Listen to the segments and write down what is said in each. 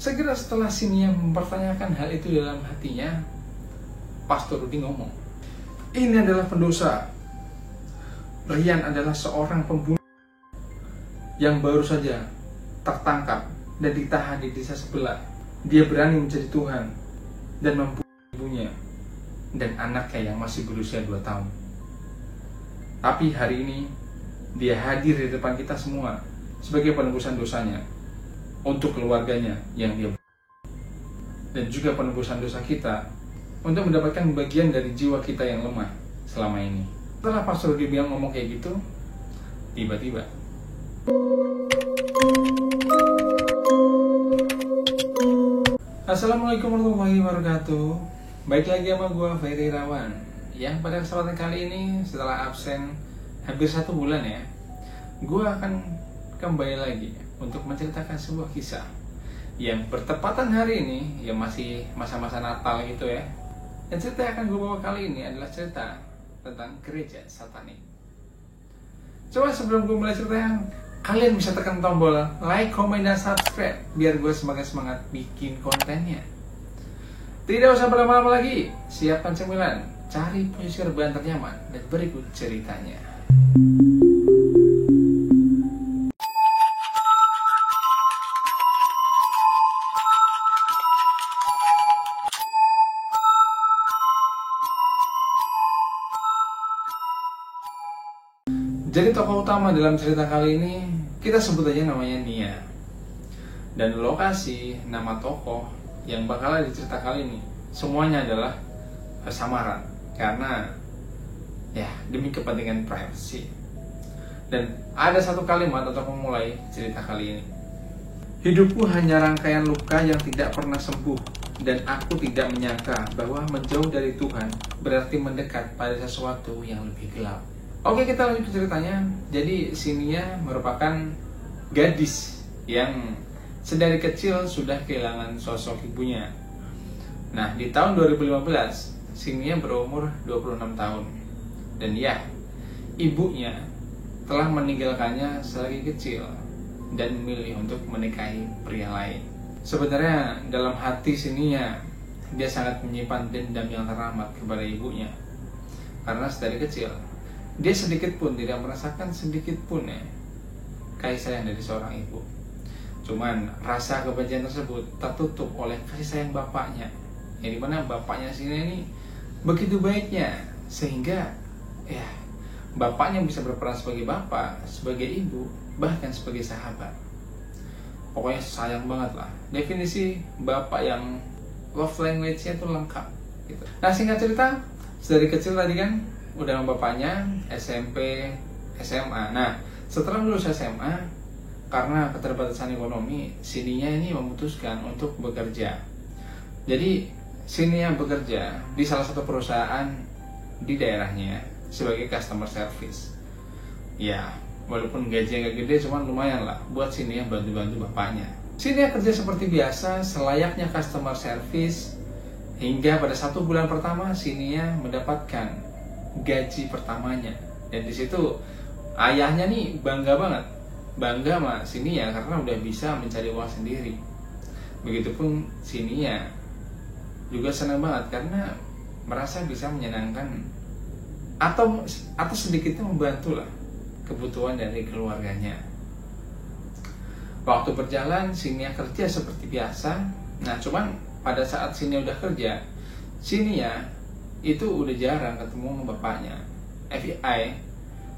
Segera setelah si Nia mempertanyakan hal itu dalam hatinya, Pastor Rudi ngomong, "Ini adalah pendosa. Rian adalah seorang pembunuh yang baru saja tertangkap dan ditahan di desa sebelah. Dia berani menjadi Tuhan dan membunuh ibunya dan anaknya yang masih berusia 2 tahun. Tapi hari ini dia hadir di depan kita semua sebagai penebusan dosanya untuk keluarganya yang dia dan juga penebusan dosa kita untuk mendapatkan bagian dari jiwa kita yang lemah selama ini." Setelah Pastor Rudi bilang ngomong kayak gitu, tiba-tiba Assalamualaikum warahmatullahi wabarakatuh. Baik lagi sama gue Ferry Irawan, yang pada kesempatan kali ini setelah absen hampir 1 bulan ya, gue akan kembali lagi untuk menceritakan sebuah kisah yang bertepatan hari ini, yang masih masa-masa Natal gitu ya. Dan cerita yang akan gue bawa kali ini adalah cerita tentang gereja satanik. Coba sebelum gue mulai ceritanya, kalian bisa tekan tombol like, komen, dan subscribe biar gue semakin semangat bikin kontennya. Tidak usah berlama-lama lagi, siapkan cemilan, cari posisi rebahan ternyaman, dan berikut ceritanya. Jadi tokoh utama dalam cerita kali ini kita sebut aja namanya Nia. Dan lokasi, nama tokoh yang bakal ada di cerita kali ini semuanya adalah samaran karena ya demi kepentingan privasi. Dan ada satu kalimat untuk memulai cerita kali ini. "Hidupku hanya rangkaian luka yang tidak pernah sembuh, dan aku tidak menyangka bahwa menjauh dari Tuhan berarti mendekat pada sesuatu yang lebih gelap." Oke, kita lanjut ke ceritanya. Jadi si Nia merupakan gadis yang sedari kecil sudah kehilangan sosok ibunya. Nah, di tahun 2015 si Nia berumur 26 tahun. Dan ya, ibunya telah meninggalkannya selagi kecil dan memilih untuk menikahi pria lain. Sebenarnya dalam hati si Nia, dia sangat menyimpan dendam yang teramat kepada ibunya. Karena sedari kecil dia sedikit pun tidak merasakan sedikit pun ya kasih sayang dari seorang ibu. Cuman rasa kebencian tersebut tertutup oleh kasih sayang bapaknya, yang dimana bapaknya sini ini begitu baiknya sehingga ya bapaknya bisa berperan sebagai bapak, sebagai ibu, bahkan sebagai sahabat. Pokoknya sayang banget lah. Definisi bapak yang love language-nya itu lengkap gitu. Nah, singkat cerita, dari kecil tadi kan udah sama bapaknya, SMP, SMA. Nah, setelah lulus SMA, karena keterbatasan ekonomi, si Nia ini memutuskan untuk bekerja. Jadi, si Nia bekerja di salah satu perusahaan di daerahnya sebagai customer service. Ya, walaupun gajinya gak gede, cuman lumayan lah buat si Nia bantu-bantu bapaknya. Si Nia kerja seperti biasa, selayaknya customer service, hingga pada 1 bulan pertama si Nia mendapatkan gaji pertamanya. Dan di situ ayahnya nih bangga banget, bangga sama si Nia karena udah bisa mencari uang sendiri. Begitupun si Nia juga senang banget karena merasa bisa menyenangkan atau sedikitnya membantu lah kebutuhan dari keluarganya. Waktu berjalan si Nia kerja seperti biasa. Nah, cuman pada saat si Nia udah kerja, si Nia itu udah jarang ketemu sama bapaknya. FYI,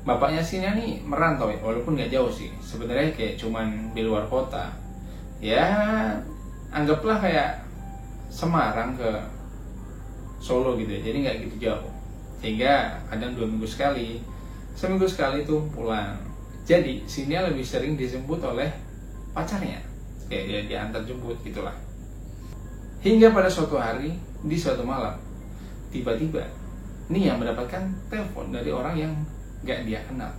bapaknya si Nia nih merantau ya, walaupun gak jauh sih. Sebenarnya kayak cuman di luar kota. Ya, anggaplah kayak Semarang ke Solo gitu ya, jadi gak gitu jauh. Sehingga kadang 2 minggu sekali, seminggu sekali tuh pulang. Jadi si Nia lebih sering dijemput oleh pacarnya, kayak dia diantar jemput gitulah. Hingga pada suatu hari, di suatu malam, tiba-tiba Nia mendapatkan telepon dari orang yang gak dia kenal,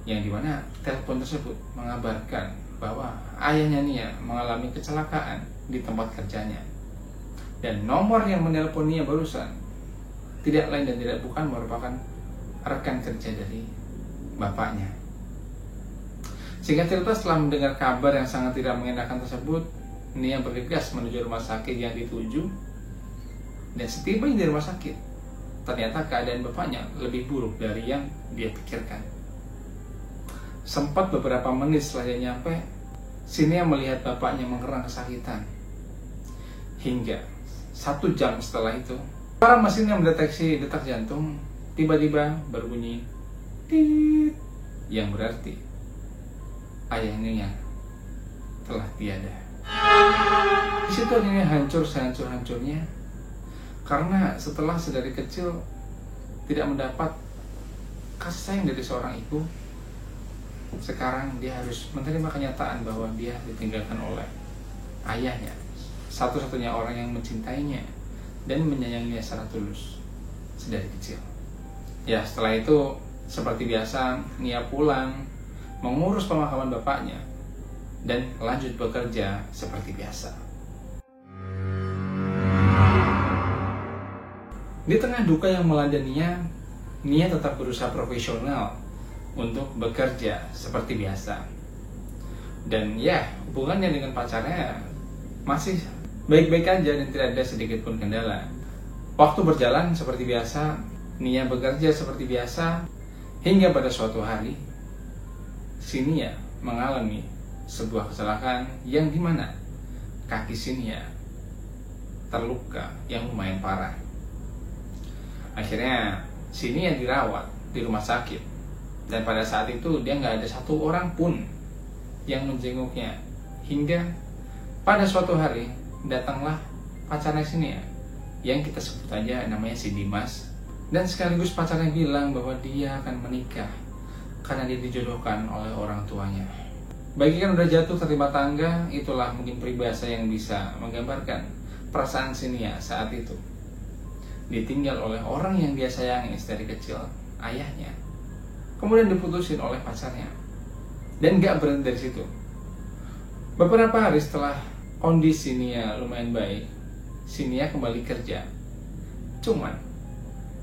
yang dimana telepon tersebut mengabarkan bahwa ayahnya Nia mengalami kecelakaan di tempat kerjanya. Dan nomor yang menelpon Nia barusan tidak lain dan tidak bukan merupakan rekan kerja dari bapaknya. Singkat cerita, setelah mendengar kabar yang sangat tidak mengenakan tersebut, Nia bergegas menuju rumah sakit yang dituju. Dan setibanya di rumah sakit, ternyata keadaan bapaknya lebih buruk dari yang dia pikirkan. Sempat beberapa menit setelah dia nyampe, Nia melihat bapaknya mengerang kesakitan. Hingga 1 jam setelah itu, para mesin yang mendeteksi detak jantung tiba-tiba berbunyi tit, yang berarti ayah Nia telah tiada. Di situ Nia hancur sehancur-hancurnya, karena setelah sedari kecil tidak mendapat kasih sayang dari seorang ibu, sekarang dia harus menerima kenyataan bahwa dia ditinggalkan oleh ayahnya, satu-satunya orang yang mencintainya dan menyayanginya secara tulus sedari kecil. Ya, setelah itu seperti biasa Nia pulang mengurus pemakaman bapaknya dan lanjut bekerja seperti biasa. Di tengah duka yang melanda Nia tetap berusaha profesional untuk bekerja seperti biasa. Dan ya, hubungannya dengan pacarnya masih baik-baik aja dan tidak ada sedikit pun kendala. Waktu berjalan seperti biasa, Nia bekerja seperti biasa, hingga pada suatu hari si Nia mengalami sebuah kecelakaan yang dimana kaki si Nia terluka yang lumayan parah. Akhirnya si Nia dirawat di rumah sakit, dan pada saat itu dia nggak ada satu orang pun yang menjenguknya. Hingga pada suatu hari datanglah pacarnya si Nia, yang kita sebut aja namanya si Dimas, dan sekaligus pacarnya bilang bahwa dia akan menikah karena dia dijodohkan oleh orang tuanya. Bagi yang udah jatuh tertimpa tangga, itulah mungkin peribahasa yang bisa menggambarkan perasaan si Nia saat itu. Ditinggal oleh orang yang dia sayangi dari kecil, ayahnya, kemudian diputusin oleh pacarnya, dan gak berhenti dari situ. Beberapa hari setelah kondisi Nia lumayan baik, si Nia kembali kerja. Cuman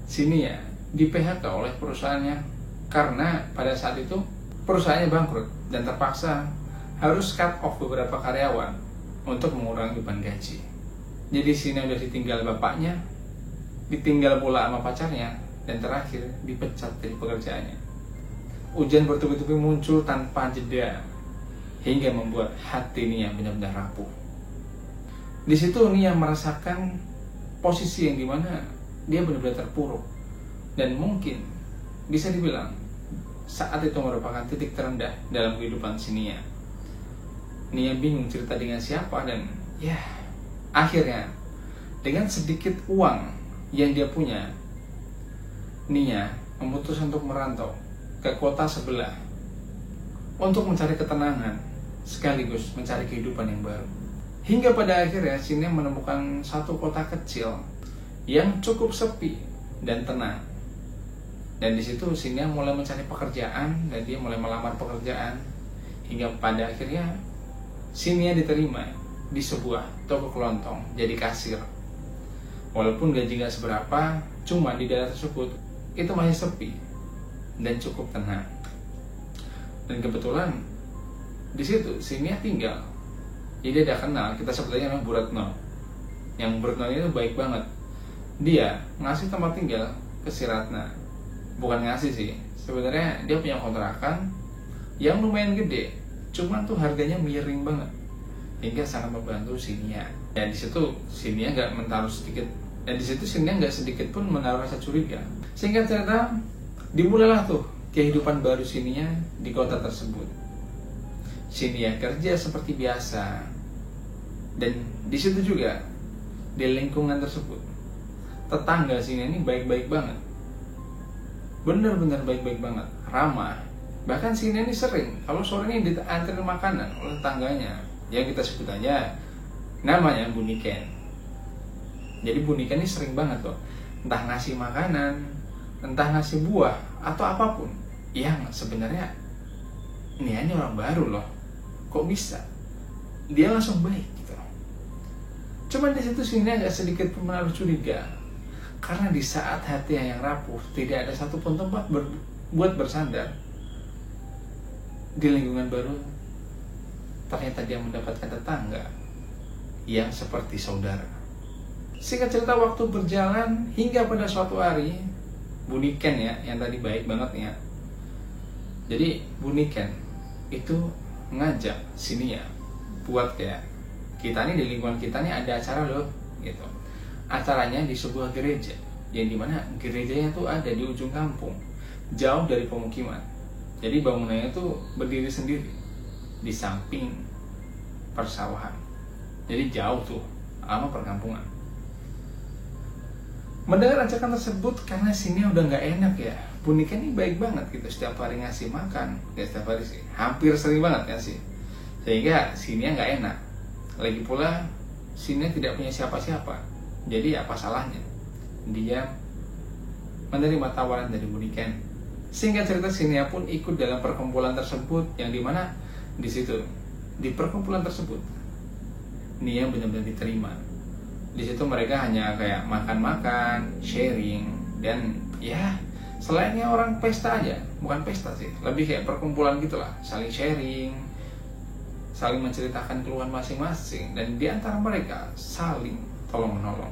si Nia di PHK oleh perusahaannya karena pada saat itu perusahaannya bangkrut dan terpaksa harus cut off beberapa karyawan untuk mengurangi beban gaji. Jadi si Nia udah ditinggal bapaknya, ditinggal pula sama pacarnya, dan terakhir dipecat dari pekerjaannya. Ujian bertubi-tubi muncul tanpa jeda hingga membuat hati Nia benar-benar rapuh. Di situ Nia merasakan posisi yang dimana dia benar-benar terpuruk, dan mungkin bisa dibilang saat itu merupakan titik terendah dalam kehidupan si Nia. Nia bingung cerita dengan siapa, dan ya akhirnya dengan sedikit uang yang dia punya, Nia memutuskan untuk merantau ke kota sebelah untuk mencari ketenangan sekaligus mencari kehidupan yang baru. Hingga pada akhirnya si Nia menemukan satu kota kecil yang cukup sepi dan tenang. Dan di situ si Nia mulai mencari pekerjaan, dan dia mulai melamar pekerjaan, hingga pada akhirnya si Nia diterima di sebuah toko kelontong jadi kasir. Walaupun gaji gak seberapa, cuma di daerah tersebut itu masih sepi dan cukup tenang. Dan kebetulan di situ si Nia tinggal. Jadi dia kenal, kita sebutnya namanya Bu Retno. Yang Bu Retno itu baik banget. Dia ngasih tempat tinggal ke si Ratna. Bukan ngasih sih, sebenarnya dia punya kontrakan yang lumayan gede, cuman tuh harganya miring banget, hingga sangat membantu si Nia. Dan di situ si Nia nggak menaruh sedikit, dan di situ si Nia nggak sedikit pun menaruh rasa curiga. Singkat cerita, dimulailah tuh kehidupan baru si Nia di kota tersebut. Si Nia kerja seperti biasa, dan di situ juga di lingkungan tersebut tetangga si Nia ini baik-baik banget. Bener-bener baik-baik banget, ramah. Bahkan si Nia ini sering kalau sore ini diantarin makanan oleh tetangganya, yang kita sebut aja namanya Bu Niken. Jadi Bu Niken ini sering banget tuh, entah ngasih makanan, entah ngasih buah atau apapun, yang sebenarnya Nia ini orang baru loh, kok bisa? Dia langsung baik gitu. Cuman di situ si Nia agak sedikit menaruh curiga, karena di saat hatinya yang rapuh, tidak ada satupun tempat buat bersandar. Di lingkungan baru, ternyata dia mendapatkan tetangga yang seperti saudara. Singkat cerita, waktu berjalan hingga pada suatu hari, Buniken ya, yang tadi baik banget ya. Jadi Buniken itu ngajak si Nia buat kayak, kita nih di lingkungan kita nih ada acara loh gitu. Acaranya di sebuah gereja, yang dimana gerejanya tuh ada di ujung kampung, jauh dari pemukiman. Jadi bangunannya tuh berdiri sendiri di samping persawahan. Jadi jauh tuh sama perkampungan. Mendengar ajakan tersebut, karena sini udah nggak enak ya, Buniken ini baik banget gitu, setiap hari ngasih makan, ya setiap hari sih, hampir sering banget ngasih, sehingga sini nggak enak. Lagi pula sini tidak punya siapa-siapa, jadi apa salahnya dia menerima tawaran dari Buniken. Singkat cerita, sini pun ikut dalam perkumpulan tersebut, yang dimana di situ, di perkumpulan tersebut Nia benar-benar diterima. Di situ mereka hanya kayak makan-makan, sharing, dan ya selainnya orang pesta aja, bukan pesta sih, lebih kayak perkumpulan gitulah, saling sharing, saling menceritakan keluhan masing-masing, dan di antara mereka saling tolong-menolong.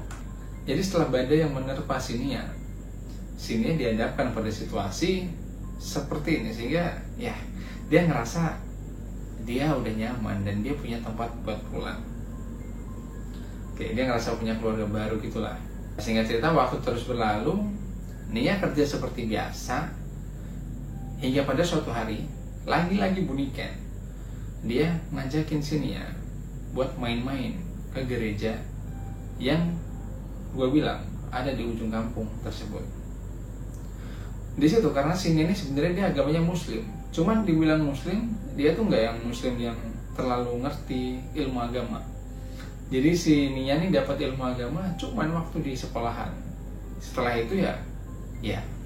Jadi setelah badai yang menerpa Nia dihadapkan pada situasi seperti ini, sehingga ya dia ngerasa dia udah nyaman dan dia punya tempat buat pulang. Oke, dia ngerasa punya keluarga baru gitulah. Sehingga cerita, waktu terus berlalu, Nia kerja seperti biasa, hingga pada suatu hari, lagi-lagi Buniken, dia ngajakin si Nia buat main-main ke gereja yang gue bilang ada di ujung kampung tersebut. Di situ karena si Nia ini sebenarnya dia agamanya Muslim, cuman dibilang Muslim, dia tuh nggak yang Muslim yang terlalu ngerti ilmu agama. Jadi si Nia ini dapat ilmu agama cuman waktu di sekolahan. Setelah itu ya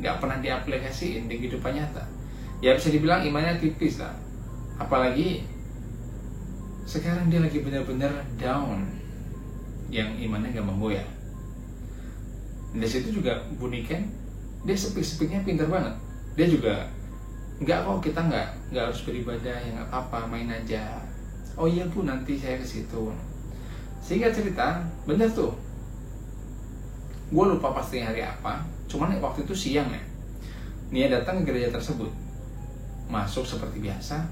nggak pernah diaplikasiin di kehidupan nyata. Ya bisa dibilang imannya tipis lah. Apalagi sekarang dia lagi benar-benar down, yang imannya nggak memboya. Di situ juga Buniken, dia sepik-sepiknya pintar banget. Dia juga nggak kok, kita nggak harus beribadah, ya nggak apa-apa, main aja. Oh iya Bu, nanti saya ke situ. Sehingga cerita, bener tuh, gue lupa pasti hari apa, cuman waktu itu siang ya, Nia datang ke gereja tersebut, masuk seperti biasa,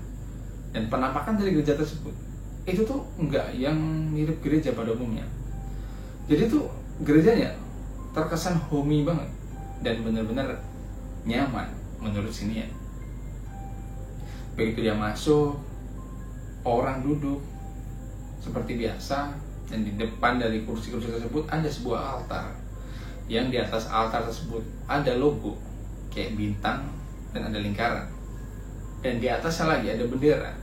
dan penampakan dari gereja tersebut itu tuh enggak yang mirip gereja pada umumnya. Jadi tuh gerejanya terkesan homey banget dan benar-benar nyaman menurut si Nia. Begitu dia masuk, orang duduk seperti biasa, dan di depan dari kursi-kursi tersebut ada sebuah altar, yang di atas altar tersebut ada logo kayak bintang dan ada lingkaran, dan di atasnya lagi ada bendera,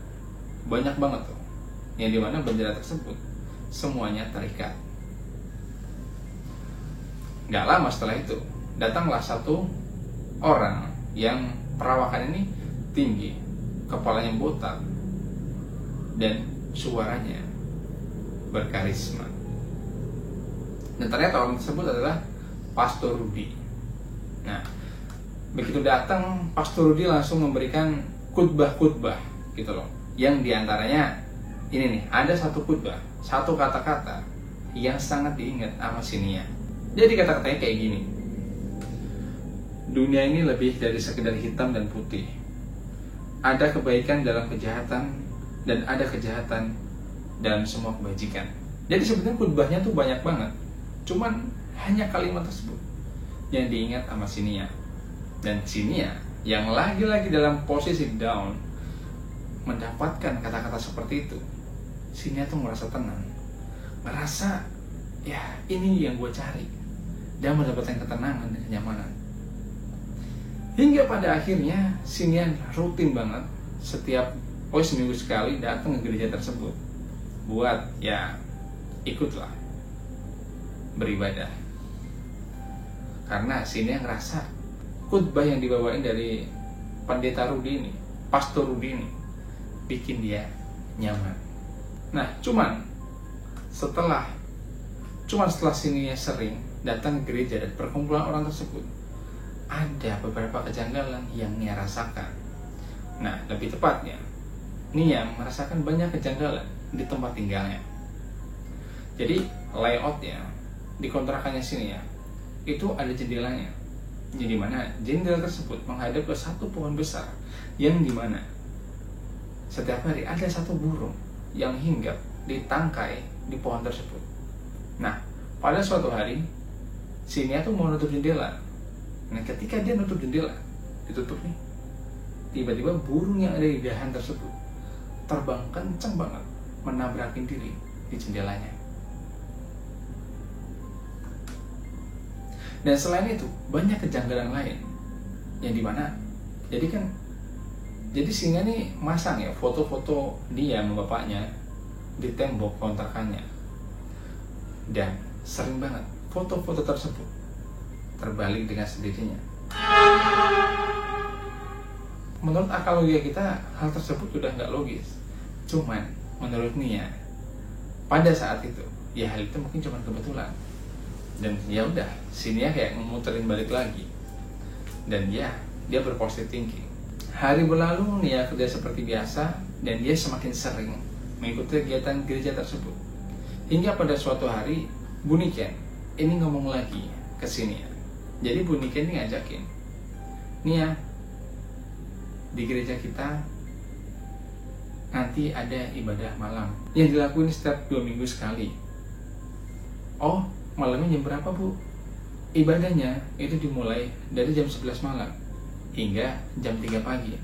banyak banget tuh, yang dimana bendera tersebut semuanya terikat. Gak lama setelah itu datanglah satu orang yang perawakan ini tinggi, kepalanya botak, dan suaranya berkarisma. Dan ternyata orang tersebut adalah Pastor Rudy. Nah, begitu datang, Pastor Rudy langsung memberikan khutbah-khutbah gitu loh. Yang diantaranya ini nih, ada satu khutbah, satu kata-kata yang sangat diingat sama si Nia. Jadi kata-katanya kayak gini: dunia ini lebih dari sekedar hitam dan putih. Ada kebaikan dalam kejahatan, dan ada kejahatan dalam semua kebajikan. Jadi sebenarnya khutbahnya tuh banyak banget, cuman hanya kalimat tersebut yang diingat sama si Nia. Dan si Nia yang lagi-lagi dalam posisi down mendapatkan kata-kata seperti itu, si Nia tuh merasa tenang, merasa ya ini yang gue cari, dan mendapatkan ketenangan dan kenyamanan. Hingga pada akhirnya si Nia rutin banget setiap seminggu sekali datang ke gereja tersebut buat ya ikutlah beribadah. Karena si Nia ngerasa khutbah yang dibawain dari pendeta Rudy ini, Pastor Rudy ini, bikin dia nyaman. Nah, cuman setelah si Nia sering datang ke gereja dan perkumpulan orang tersebut, ada beberapa kejanggalan yang Nia rasakan. Nah, lebih tepatnya Nia merasakan banyak kejanggalan di tempat tinggalnya. Jadi layoutnya di kontrakannya sini ya, itu ada jendelanya. Jadi mana jendela tersebut menghadap ke satu pohon besar yang dimana setiap hari ada satu burung yang hinggap di tangkai di pohon tersebut. Nah, pada suatu hari si Nia tuh mau nutup jendela. Nah, ketika dia nutup jendela, ditutup nih, tiba-tiba burung yang ada di dahan tersebut terbang kencang banget, menabrakin diri di jendelanya. Dan selain itu banyak kejanggalan lain yang dimana jadi singa nih masang ya foto-foto dia sama bapaknya di tembok kontrakannya, dan sering banget foto-foto tersebut terbalik dengan sendirinya. Menurut akal logika kita hal tersebut sudah nggak logis, cuman menurut Nia pada saat itu ya hal itu mungkin cuma kebetulan. Dan ya udah, si Nia kayak memuterin balik lagi. Dan ya, dia berpositif thinking. Hari berlalu, Nia kerja seperti biasa, dan dia semakin sering mengikuti kegiatan gereja tersebut. Hingga pada suatu hari, Bu Niken ini ngomong lagi ke si Nia. Jadi Bu Niken ini ngajakin, Nia, di gereja kita nanti ada ibadah malam yang dilakuin setiap 2 minggu sekali. Oh, malamnya jam berapa, Bu? Ibadahnya itu dimulai dari jam 11 malam hingga jam 3 pagi.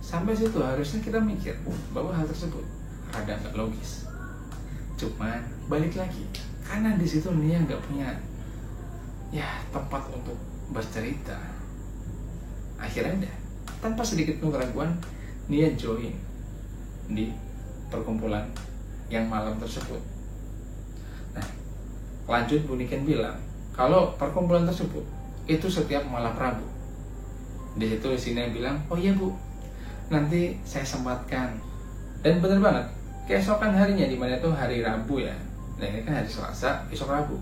Sampai situ harusnya kita mikir bahwa hal tersebut rada nggak logis. Cuman balik lagi, karena di situ Nia nggak punya ya tempat untuk bercerita. Akhirnya udah, tanpa sedikit pun keraguan, Nia join di perkumpulan yang malam tersebut. Nah, lanjut Bu Niken bilang kalau perkumpulan tersebut itu setiap malam Rabu. Di situ Nia bilang, oh iya Bu, nanti saya sempatkan. Dan bener banget, keesokan harinya, dimana itu hari Rabu ya, nah ini kan hari Selasa, besok Rabu,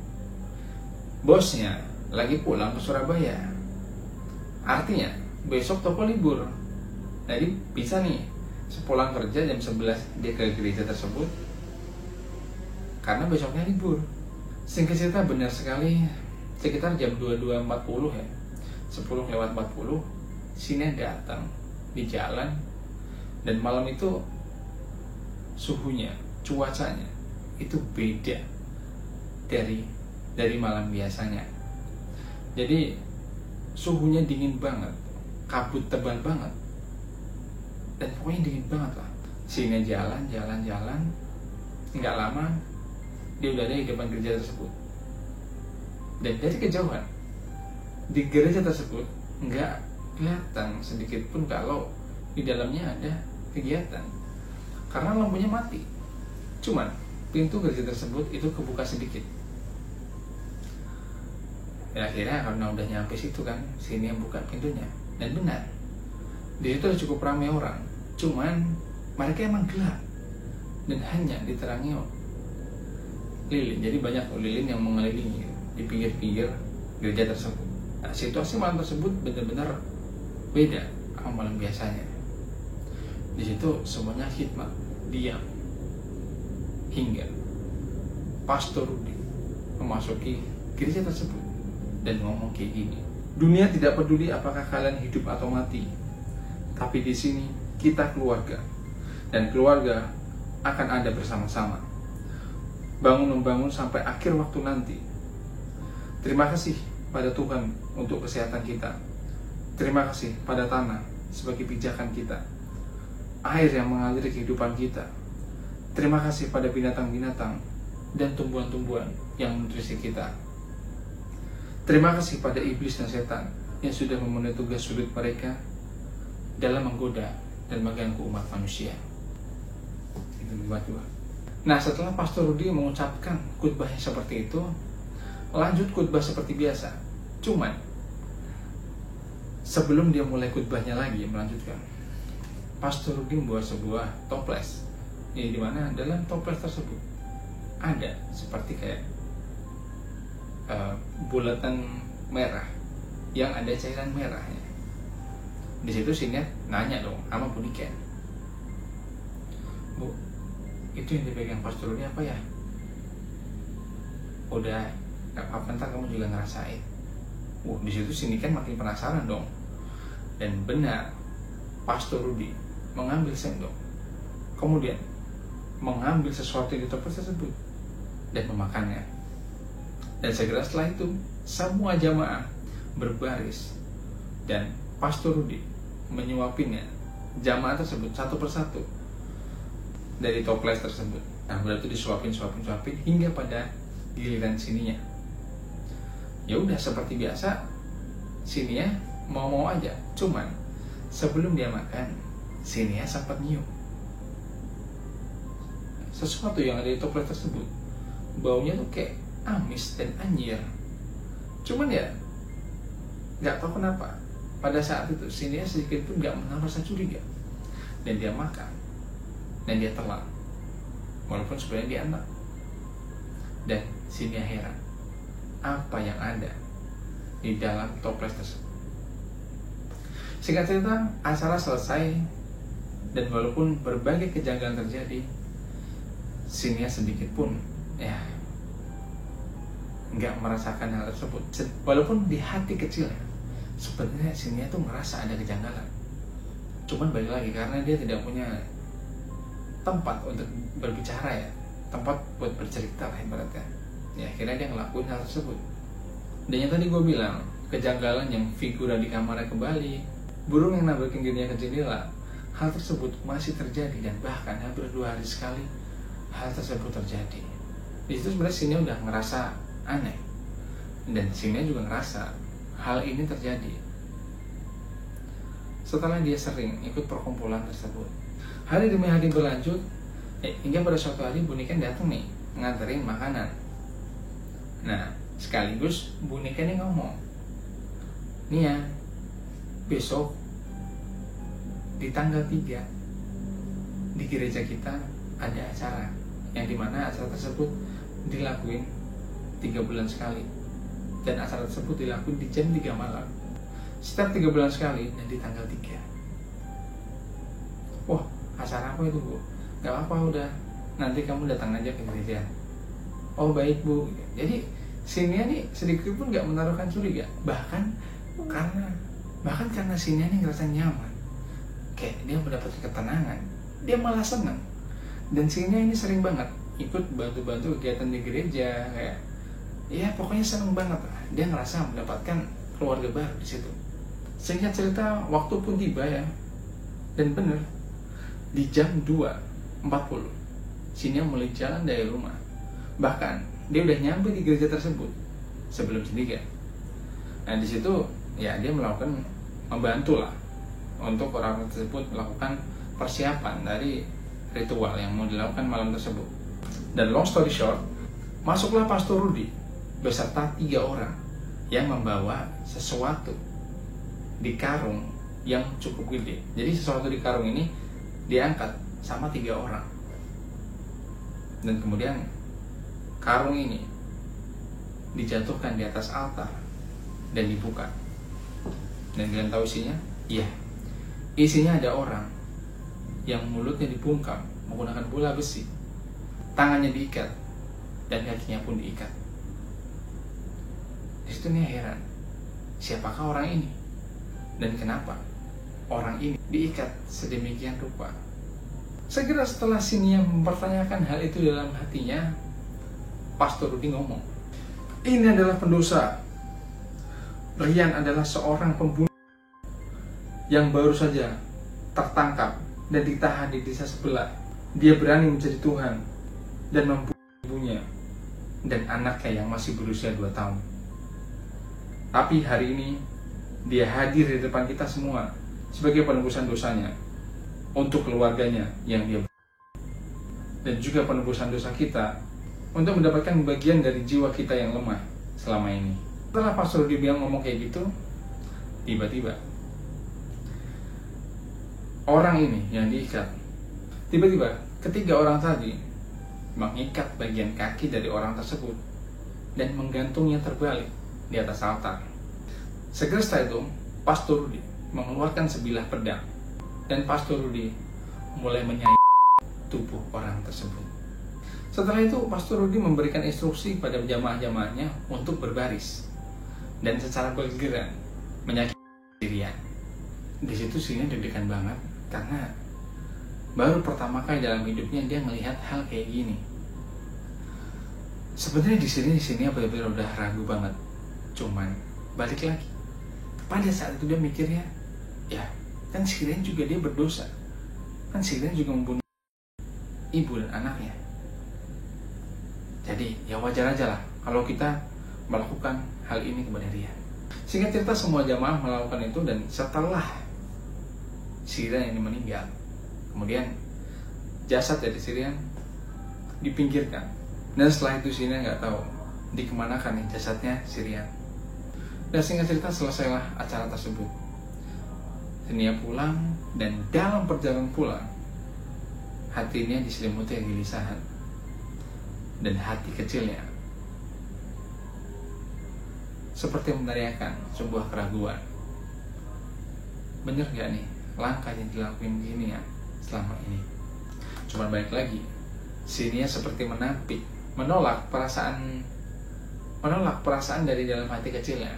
bosnya lagi pulang ke Surabaya. Artinya besok toko libur. Jadi bisa nih sepulang kerja jam 11 dia ke gereja tersebut karena besoknya libur. Singkat cerita benar sekali, sekitar jam 22.40 ya, 10:40 Nia datang di jalan. Dan malam itu suhunya, cuacanya itu beda dari malam biasanya. Jadi suhunya dingin banget, kabut tebal banget, dan pokoknya dingin banget lah. Nia jalan, nggak lama dia udah ada di depan gereja tersebut. Dan dari kejauhan di gereja tersebut nggak kelihatan sedikit pun kalau di dalamnya ada kegiatan karena lampunya mati. Cuman pintu gereja tersebut itu kebuka sedikit. Ya, akhirnya karena udah nyampe situ kan, Nia buka pintunya, dan benar di situ cukup ramai orang. Cuman mereka emang gelap dan hanya diterangi lilin. Jadi banyak lilin yang mengelilingi di pinggir-pinggir gereja tersebut. Nah, situasi malam tersebut benar-benar beda sama malam biasanya. Di situ semuanya khidmat, diam, hingga Pastor Rudi memasuki gereja tersebut dan ngomong kayak gini, dunia tidak peduli apakah kalian hidup atau mati, tapi di sini kita keluarga, dan keluarga akan ada bersama-sama, bangun-membangun sampai akhir waktu nanti. Terima kasih pada Tuhan untuk kesehatan kita. Terima kasih pada tanah sebagai pijakan kita, air yang mengalir kehidupan kita. Terima kasih pada binatang-binatang dan tumbuhan-tumbuhan yang menutrisi kita. Terima kasih pada iblis dan setan yang sudah memenuhi tugas sulit mereka dalam menggoda dan mengganggu umat manusia. Itu dua. Nah, setelah Pastor Rudi mengucapkan khutbahnya seperti itu, lanjut khutbah seperti biasa. Cuman sebelum dia mulai khutbahnya lagi melanjutkan, Pastor Rudi membawa sebuah toples. Di mana dalam toples tersebut ada seperti kayak bulatan merah yang ada cairan merahnya. Di situ Nia nanya dong sama Bu Niken, Bu, itu yang dipegang Pastor Rudi apa ya? Udah, gak apa-apa, ntar kamu juga ngerasain. Di situ si Niken makin penasaran dong. Dan benar, Pastor Rudy mengambil sendok, kemudian mengambil sesuatu di toples tersebut dan memakannya. Dan segera setelah itu, semua jamaah berbaris dan Pastor Rudy menyuapinya jamaah tersebut satu persatu dari toples tersebut. Nah, berarti disuapin hingga pada giliran sininya. Ya udah, seperti biasa, sininya mau aja. Cuman sebelum dia makan, sininya sempat nyium sesuatu yang ada di toples tersebut. Baunya tuh kayak amis dan anjir. Cuman ya nggak tahu kenapa pada saat itu sininya sedikit pun nggak menaruh rasa curiga. Dan dia makan dan dia telan, walaupun sebenarnya dia enak. Dan sininya heran apa yang ada di dalam toples tersebut. Singkat cerita, acara selesai dan walaupun berbagai kejanggalan terjadi, sininya sedikit pun ya nggak merasakan hal tersebut. Walaupun di hati kecilnya sebenarnya sininya tuh merasa ada kejanggalan. Cuman balik lagi, karena dia tidak punya tempat untuk berbicara ya, tempat buat bercerita lah ibaratnya. Ya akhirnya dia ngelakuin hal tersebut. Dan yang tadi gue bilang, kejanggalan yang figura di kamarnya kembali, burung yang nabrakin dirinya ke jendela, hal tersebut masih terjadi. Dan bahkan hampir 2 hari sekali hal tersebut terjadi. Di situ sebenarnya Sinia udah ngerasa aneh, dan Sinia juga ngerasa hal ini terjadi setelah dia sering ikut perkumpulan tersebut. Hari demi hari berlanjut, hingga pada suatu hari Bu Niken datang nih nganterin makanan. Nah, sekaligus Bu Niken ini ngomong, nih ya, besok di tanggal 3 di gereja kita ada acara, yang dimana acara tersebut dilakuin 3 bulan sekali. Dan acara tersebut dilakuin di jam 3 malam setiap 3 bulan sekali, dan di tanggal 3. Wah, acara apa itu Bu? Gak apa-apa, udah, nanti kamu datang aja ke gereja. Oh baik Bu. Jadi Sinia nih sedikit pun gak menaruhkan curiga. Bahkan karena Sinia nih ngerasa nyaman, kayak dia mendapatkan ketenangan, dia malah senang. Dan Sinia ini sering banget ikut bantu-bantu kegiatan di gereja, kayak ya pokoknya seneng banget. Dia ngerasa mendapatkan keluarga baru di situ. Singkat cerita, waktu pun tiba ya, dan bener di jam 2.40 Sinia mulai jalan dari rumah. Bahkan dia udah nyampe di gereja tersebut sebelum jam 3. Nah di situ ya dia membantu lah untuk orang tersebut melakukan persiapan dari ritual yang mau dilakukan malam tersebut. Dan long story short, masuklah Pastor Rudy beserta 3 orang yang membawa sesuatu di karung yang cukup gede. Jadi sesuatu di karung ini diangkat sama 3 orang. Dan kemudian karung ini dijatuhkan di atas altar dan dibuka. Dan kalian tahu isinya? Iya, isinya ada orang yang mulutnya dibungkam menggunakan bola besi, tangannya diikat, dan kakinya pun diikat. Di situ nih heran, siapakah orang ini? Dan kenapa orang ini diikat sedemikian rupa? Segera setelah Sinia mempertanyakan hal itu dalam hatinya, Pastor Rudy ngomong, ini adalah pendosa. Rian adalah seorang pembunuh yang baru saja tertangkap dan ditahan di desa sebelah. Dia berani menjadi Tuhan dan membunuh ibunya dan anaknya yang masih berusia 2 tahun. Tapi hari ini dia hadir di depan kita semua sebagai penebusan dosanya untuk keluarganya yang dia dan juga penebusan dosa kita untuk mendapatkan bagian dari jiwa kita yang lemah selama ini. Setelah Pastor Rudy bilang ngomong kayak gitu, tiba-tiba orang ini yang diikat, tiba-tiba ketiga orang tadi mengikat bagian kaki dari orang tersebut dan menggantungnya terbalik di atas altar. Segera setelah itu, Pastor Rudy mengeluarkan sebilah pedang dan Pastor Rudy mulai menyayat tubuh orang tersebut. Setelah itu Pastor Rudi memberikan instruksi pada jamaah-jamaahnya untuk berbaris dan secara bergerak menyakiti Sirian. Di situ Sirian deg-degan banget karena baru pertama kali dalam hidupnya dia melihat hal kayak gini. Sebenarnya di sini benar-benar udah ragu banget. Cuman balik lagi, pada saat itu dia mikirnya, ya kan Sirian juga dia berdosa, kan Sirian juga membunuh ibu dan anaknya. Jadi ya wajar aja lah kalau kita melakukan hal ini kepada dia. Singkat cerita, semua jamaah melakukan itu, dan setelah Sirian ini meninggal, kemudian jasad dari Sirian dipinggirkan, dan setelah itu Sirian nggak tahu dikemanakan nih jasadnya Sirian. Dan singkat cerita, selesailah acara tersebut. Nia pulang, dan dalam perjalanan pulang hatinya diselimuti kegelisahan, dan hati kecilnya seperti meneriakan sebuah keraguan. Bener gak nih langkah yang dilakuin gini ya selama ini? Cuman balik lagi, Nia seperti menolak perasaan dari dalam hati kecilnya,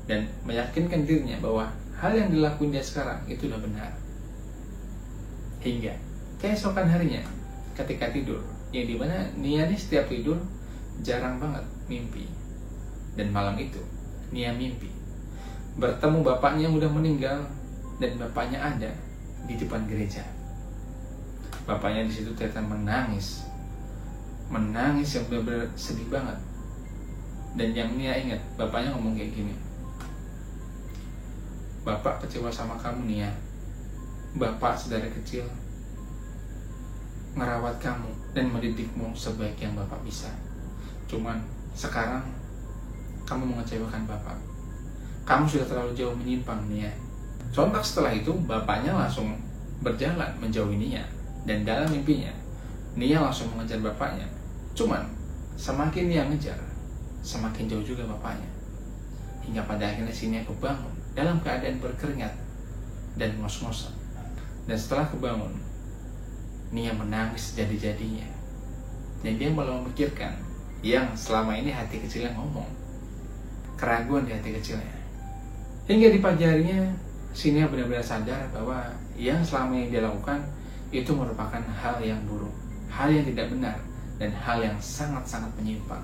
dan meyakinkan dirinya bahwa hal yang dilakuin dia sekarang itu udah benar. Hingga keesokan harinya ketika tidur, yang dimana Nia ini setiap tidur jarang banget mimpi, dan malam itu Nia mimpi bertemu bapaknya yang udah meninggal, dan bapaknya ada di depan gereja. Bapaknya di situ ternyata menangis yang benar-benar sedih banget. Dan yang Nia ingat, bapaknya ngomong kayak gini, "Bapak kecewa sama kamu, Nia. Bapak sedari kecil ngerawat kamu dan mendidikmu sebaik yang Bapak bisa. Cuman sekarang kamu mengecewakan Bapak. Kamu sudah terlalu jauh menyimpang, Nia." Sontak setelah itu, bapaknya langsung berjalan menjauhi Nia, dan dalam mimpinya Nia langsung mengejar bapaknya. Cuman semakin Nia ngejar, semakin jauh juga bapaknya. Hingga pada akhirnya Nia kebangun dalam keadaan berkeringat dan ngos-ngosan. Dan setelah kebangun, Nia menangis sejadi-jadinya, dan dia malah memikirkan yang selama ini hati kecilnya ngomong, keraguan di hati kecilnya. Hingga di pagi harinya, Nia benar-benar sadar bahwa yang selama ini dia lakukan itu merupakan hal yang buruk, hal yang tidak benar, dan hal yang sangat-sangat menyimpang.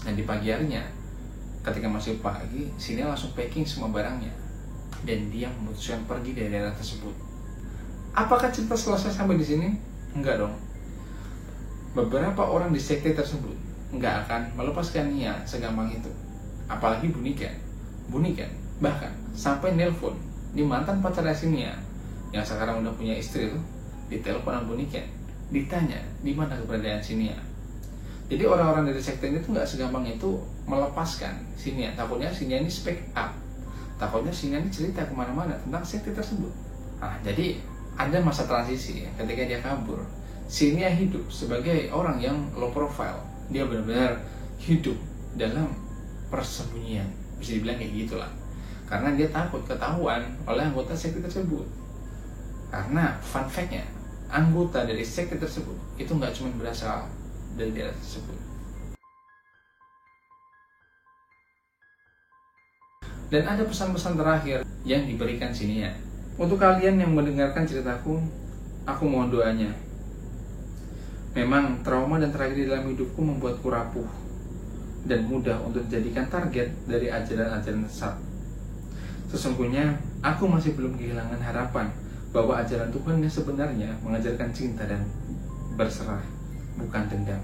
Dan di pagi harinya, ketika masih pagi, Nia langsung packing semua barangnya, dan dia memutuskan pergi dari daerah tersebut. Apakah cerita selesai sampai di sini? Enggak dong. Beberapa orang di sekte tersebut enggak akan melepaskan Nia segampang itu. Apalagi Bunikan bahkan sampai nelpon di mantan pacarnya Nia yang sekarang udah punya istri tuh, ditelepon sama Bunikan, ditanya di mana keberadaan Nia. Jadi orang-orang dari sekte ini tuh nggak segampang itu melepaskan Nia. Takutnya Nia ini speak up, takutnya Nia ini cerita kemana-mana tentang sekte tersebut. Nah, jadi ada masa transisi ketika dia kabur. Nia hidup sebagai orang yang low profile. Dia benar-benar hidup dalam persembunyian, bisa dibilang kayak gitulah. Karena dia takut ketahuan oleh anggota sekte tersebut. Karena fun fact-nya, anggota dari sekte tersebut itu nggak cuma berasal dari daerah tersebut. Dan ada pesan-pesan terakhir yang diberikan Nia. Untuk kalian yang mendengarkan ceritaku, aku mohon doanya. Memang trauma dan tragedi dalam hidupku membuatku rapuh dan mudah untuk dijadikan target dari ajaran-ajaran sesat. Sesungguhnya, aku masih belum kehilangan harapan bahwa ajaran Tuhan yang sebenarnya mengajarkan cinta dan berserah, bukan dendam.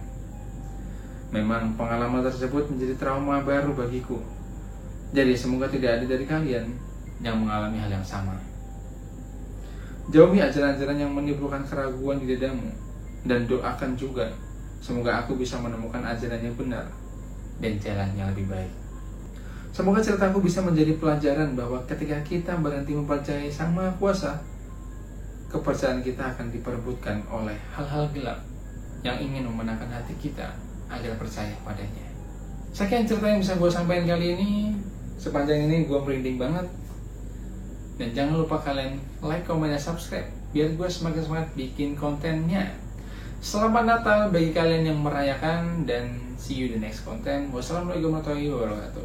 Memang pengalaman tersebut menjadi trauma baru bagiku. Jadi semoga tidak ada dari kalian yang mengalami hal yang sama. Jauhi ajaran-ajaran yang menimbulkan keraguan di dadamu, dan doakan juga semoga aku bisa menemukan ajaran yang benar dan jalan yang lebih baik. Semoga ceritaku bisa menjadi pelajaran bahwa ketika kita berhenti mempercayai Sang Maha Kuasa, kepercayaan kita akan diperebutkan oleh hal-hal gelap yang ingin memenangkan hati kita agar percaya padanya. Sekian cerita yang bisa gue sampaikan kali ini. Sepanjang ini gue merinding banget. Dan jangan lupa kalian like, komen, dan subscribe biar gue semakin semangat bikin kontennya. Selamat Natal bagi kalian yang merayakan, dan see you di next content. Wassalamualaikum warahmatullahi wabarakatuh.